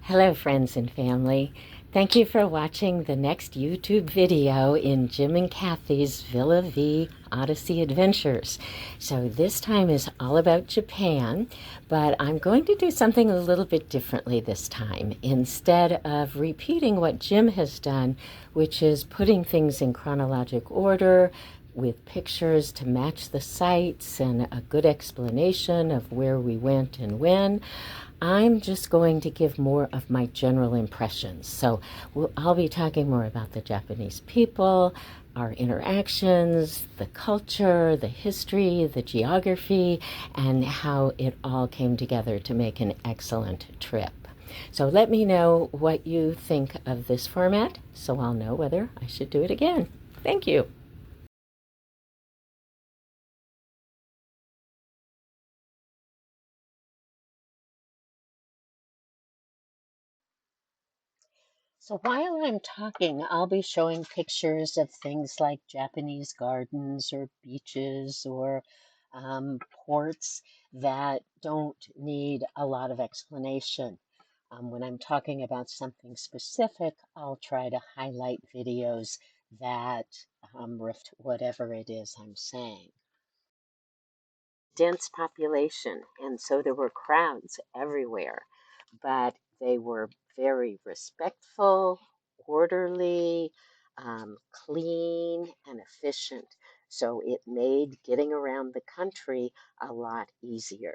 Hello, friends and family. Thank you for watching the next YouTube video in Jim and Kathie's Villa Vie Odyssey adventures. So this time is all about Japan, but I'm going to do something a little bit differently this time. Instead of repeating what Jim has done, which is putting things in chronologic order, with pictures to match the sites and a good explanation of where we went and when, I'm just going to give more of my general impressions. So I'll be talking more about the Japanese people, our interactions, the culture, the history, the geography, and how it all came together to make an excellent trip. So let me know what you think of this format so I'll know whether I should do it again. Thank you. So while I'm talking, I'll be showing pictures of things like Japanese gardens or beaches or ports that don't need a lot of explanation. When I'm talking about something specific, I'll try to highlight videos that reflect whatever it is I'm saying. Dense population, and so there were crowds everywhere, but they were very respectful, orderly, clean, and efficient. So it made getting around the country a lot easier.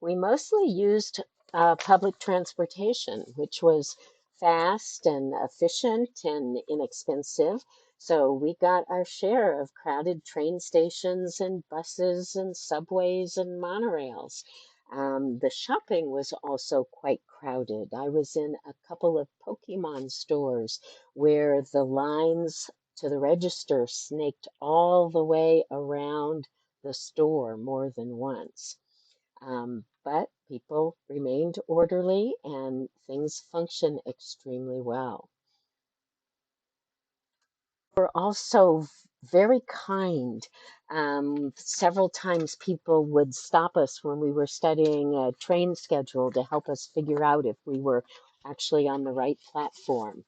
We mostly used public transportation, which was fast and efficient and inexpensive. So we got our share of crowded train stations and buses and subways and monorails. The shopping was also quite crowded. I was in a couple of Pokemon stores where the lines to the register snaked all the way around the store more than once. But people remained orderly and things functioned extremely well. Were also very kind. Several times people would stop us when we were studying a train schedule to help us figure out if we were actually on the right platform.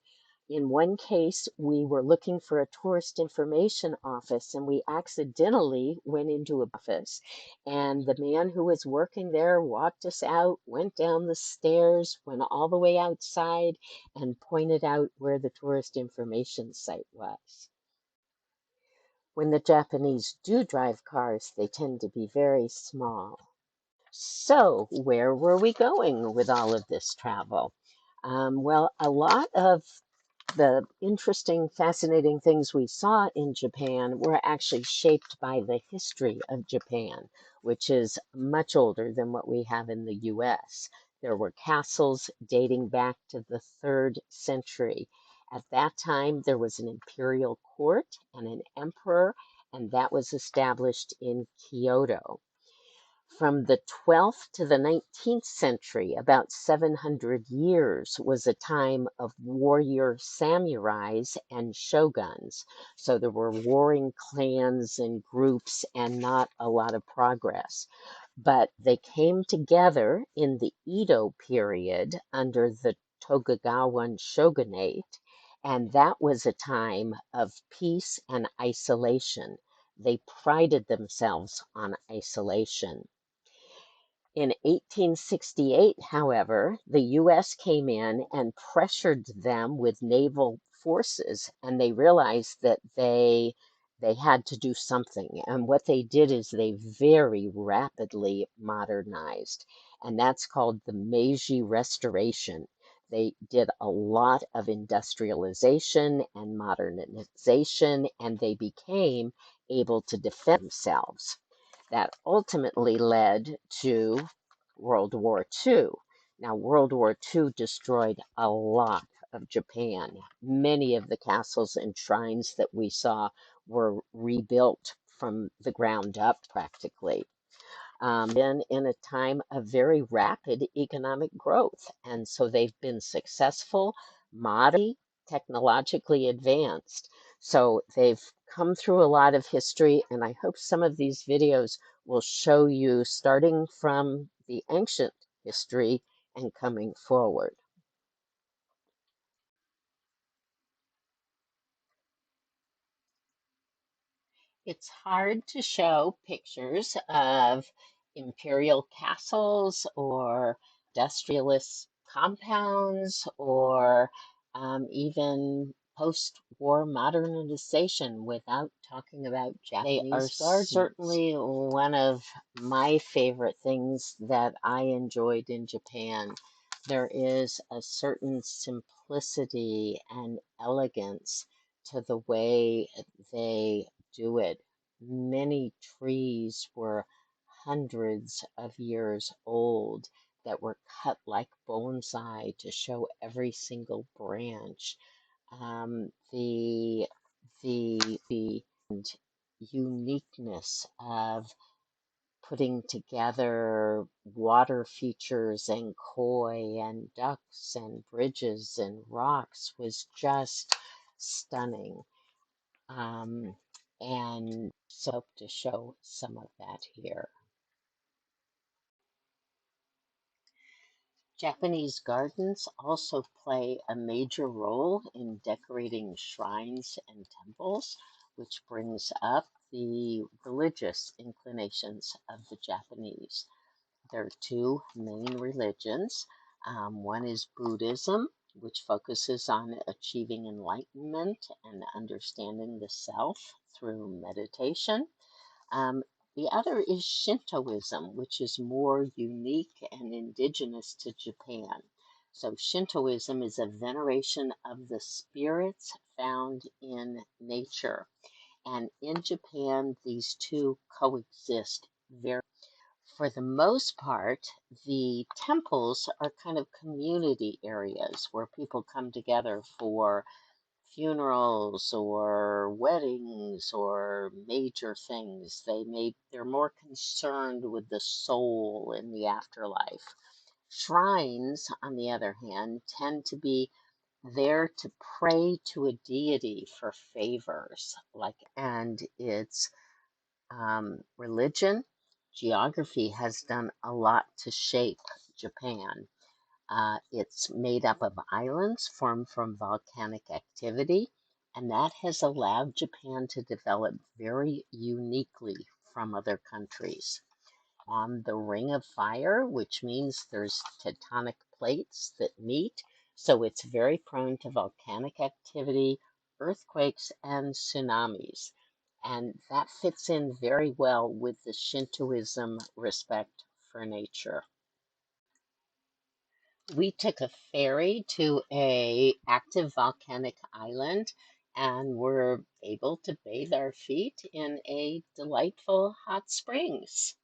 In one case, we were looking for a tourist information office and we accidentally went into a office. And the man who was working there walked us out, went down the stairs, went all the way outside, and pointed out where the tourist information site was. When the Japanese do drive cars, they tend to be very small. So, where were we going with all of this travel? Well, a lot of the interesting, fascinating things we saw in Japan were actually shaped by the history of Japan, which is much older than what we have in the US. There were castles dating back to the 3rd century. At that time, there was an imperial court and an emperor, and that was established in Kyoto. From the 12th to the 19th century, about 700 years, was a time of warrior samurais and shoguns. So there were warring clans and groups and not a lot of progress. But they came together in the Edo period under the Tokugawa shogunate, and that was a time of peace and isolation. They prided themselves on isolation. In 1868, however, the U.S. came in and pressured them with naval forces, and they realized that they had to do something. And what they did is they very rapidly modernized, and that's called the Meiji Restoration. They did a lot of industrialization and modernization, and they became able to defend themselves. That ultimately led to World War II. Now, World War II destroyed a lot of Japan. Many of the castles and shrines that we saw were rebuilt from the ground up practically. Been in a time of very rapid economic growth, and so they've been successful, moderately technologically advanced. So they've come through a lot of history, and I hope some of these videos will show you starting from the ancient history and coming forward. It's hard to show pictures of imperial castles or industrialist compounds or even post-war modernization without talking about Japanese gardens. They are certainly one of my favorite things that I enjoyed in Japan. There is a certain simplicity and elegance to the way they do it. Many trees were hundreds of years old that were cut like bonsai to show every single branch. The uniqueness of putting together water features and koi and ducks and bridges and rocks was just stunning. Um, and so to show some of that here. Japanese gardens also play a major role in decorating shrines and temples, which brings up the religious inclinations of the Japanese. There are two main religions. One is Buddhism, which focuses on achieving enlightenment and understanding the self through meditation. Um, the other is Shintoism, which is more unique and indigenous to Japan. So, Shintoism is a veneration of the spirits found in nature. And in Japan, these two coexist very. For the most part, the temples are kind of community areas where people come together for funerals or weddings or major things. They're more concerned with the soul in the afterlife. Shrines, on the other hand, tend to be there to pray to a deity for favors, and it's religion. Geography has done a lot to shape Japan. It's made up of islands formed from volcanic activity, and that has allowed Japan to develop very uniquely from other countries. On the Ring of Fire, which means there's tectonic plates that meet, so it's very prone to volcanic activity, earthquakes, and tsunamis. And that fits in very well with the Shintoism respect for nature. We took a ferry to a active volcanic island and were able to bathe our feet in a delightful hot springs.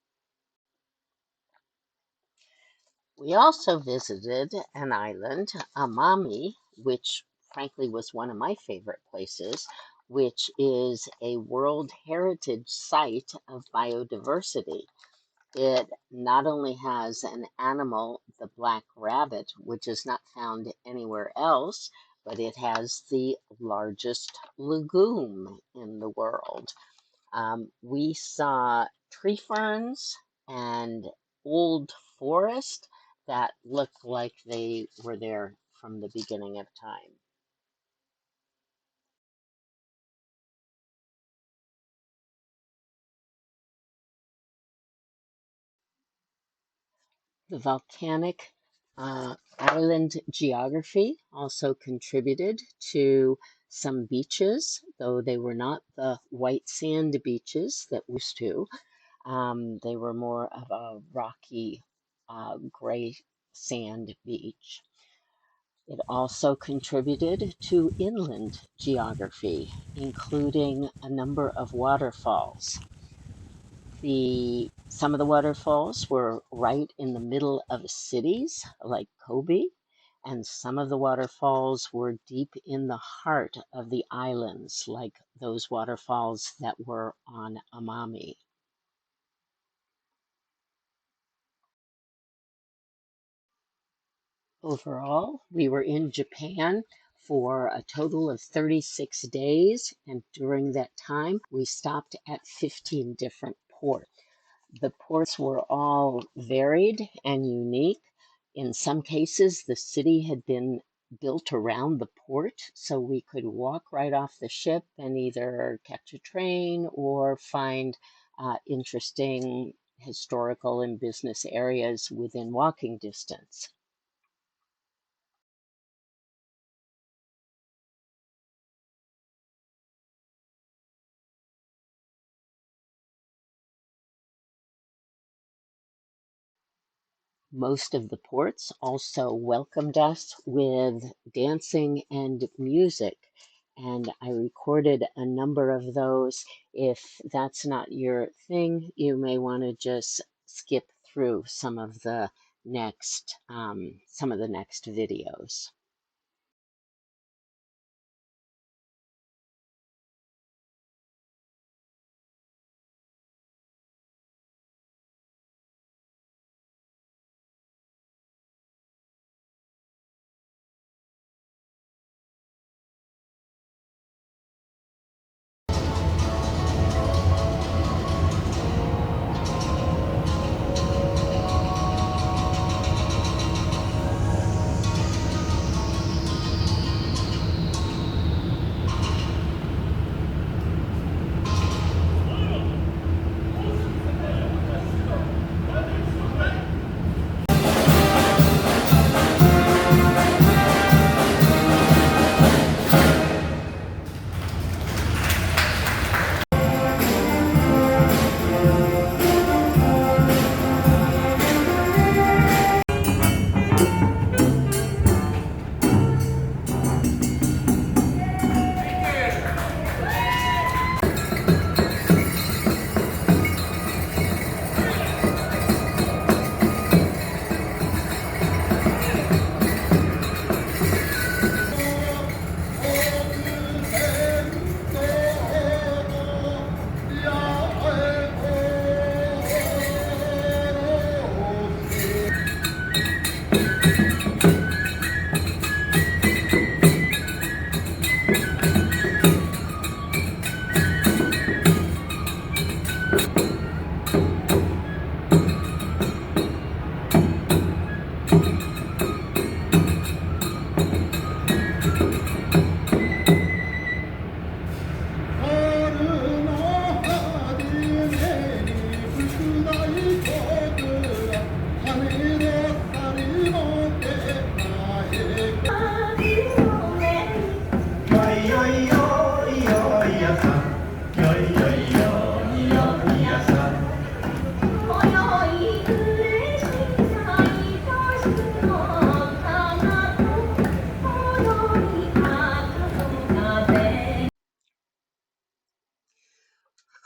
We also visited an island, Amami, which frankly was one of my favorite places, which is a World Heritage Site of biodiversity. It not only has an animal, the black rabbit, which is not found anywhere else, but it has the largest lagoon in the world. We saw tree ferns and old forest that looked like they were there from the beginning of time. The volcanic island geography also contributed to some beaches, though they were not the white sand beaches that we used to. They were more of a rocky gray sand beach. It also contributed to inland geography, including a number of waterfalls. Some of the waterfalls were right in the middle of cities like Kobe, and some of the waterfalls were deep in the heart of the islands, like those waterfalls that were on Amami. Overall, we were in Japan for a total of 36 days, and during that time, we stopped at 15 different ports. The ports were all varied and unique. In some cases, the city had been built around the port, so we could walk right off the ship and either catch a train or find interesting historical and business areas within walking distance. Most of the ports also welcomed us with dancing and music, and I recorded a number of those. If that's not your thing, you may want to just skip through some of the next videos.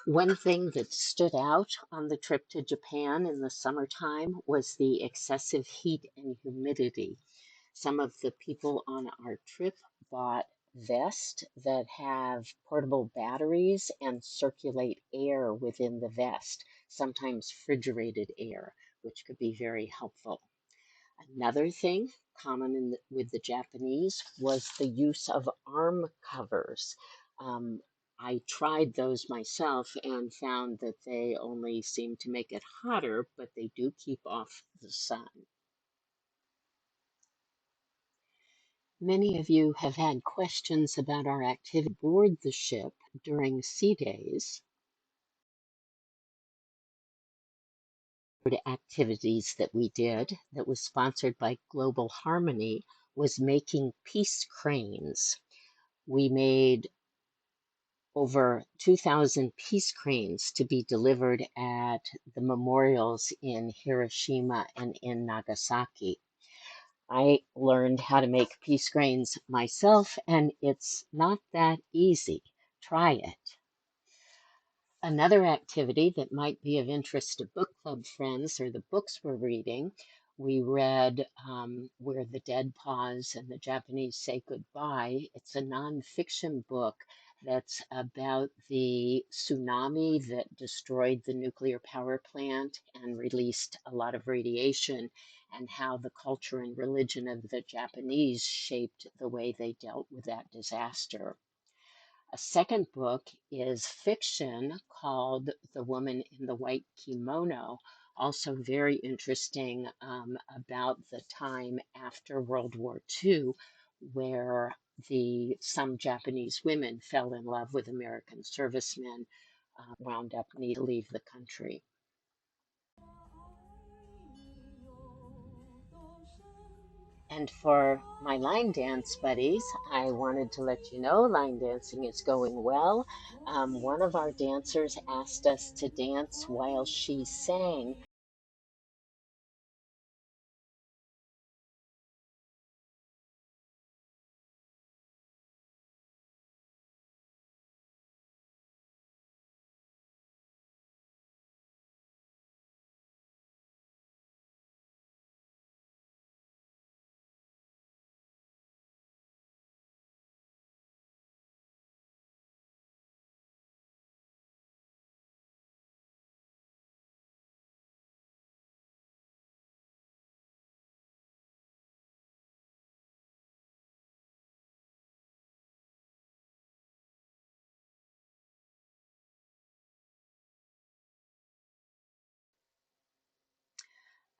One thing that stood out on the trip to Japan in the summertime was the excessive heat and humidity. Some of the people on our trip bought vests that have portable batteries and circulate air within the vest, sometimes refrigerated air, which could be very helpful. Another thing common with the Japanese was the use of arm covers. Um, I tried those myself and found that they only seem to make it hotter, but they do keep off the sun. Many of you have had questions about our activity aboard the ship during sea days. The activities that we did that was sponsored by Global Harmony was making peace cranes. We made over 2,000 peace cranes to be delivered at the memorials in Hiroshima and in Nagasaki. I learned how to make peace cranes myself, and it's not that easy. Try it. Another activity that might be of interest to book club friends or the books we're reading, we read Where the Dead Pause and the Japanese Say Goodbye. It's a nonfiction book that's about the tsunami that destroyed the nuclear power plant and released a lot of radiation, and how the culture and religion of the Japanese shaped the way they dealt with that disaster. A second book is fiction called The Woman in the White Kimono, Also very interesting about the time after World War II, where some Japanese women fell in love with American servicemen, wound up needing to leave the country. And for my line dance buddies, I wanted to let you know line dancing is going well. One of our dancers asked us to dance while she sang.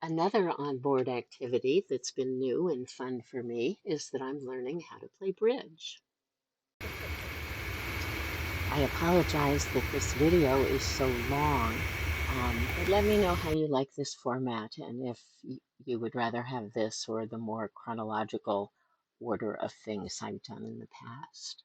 Another onboard activity that's been new and fun for me is that I'm learning how to play bridge. I apologize that this video is so long, but let me know how you like this format and if you would rather have this or the more chronological order of things I've done in the past.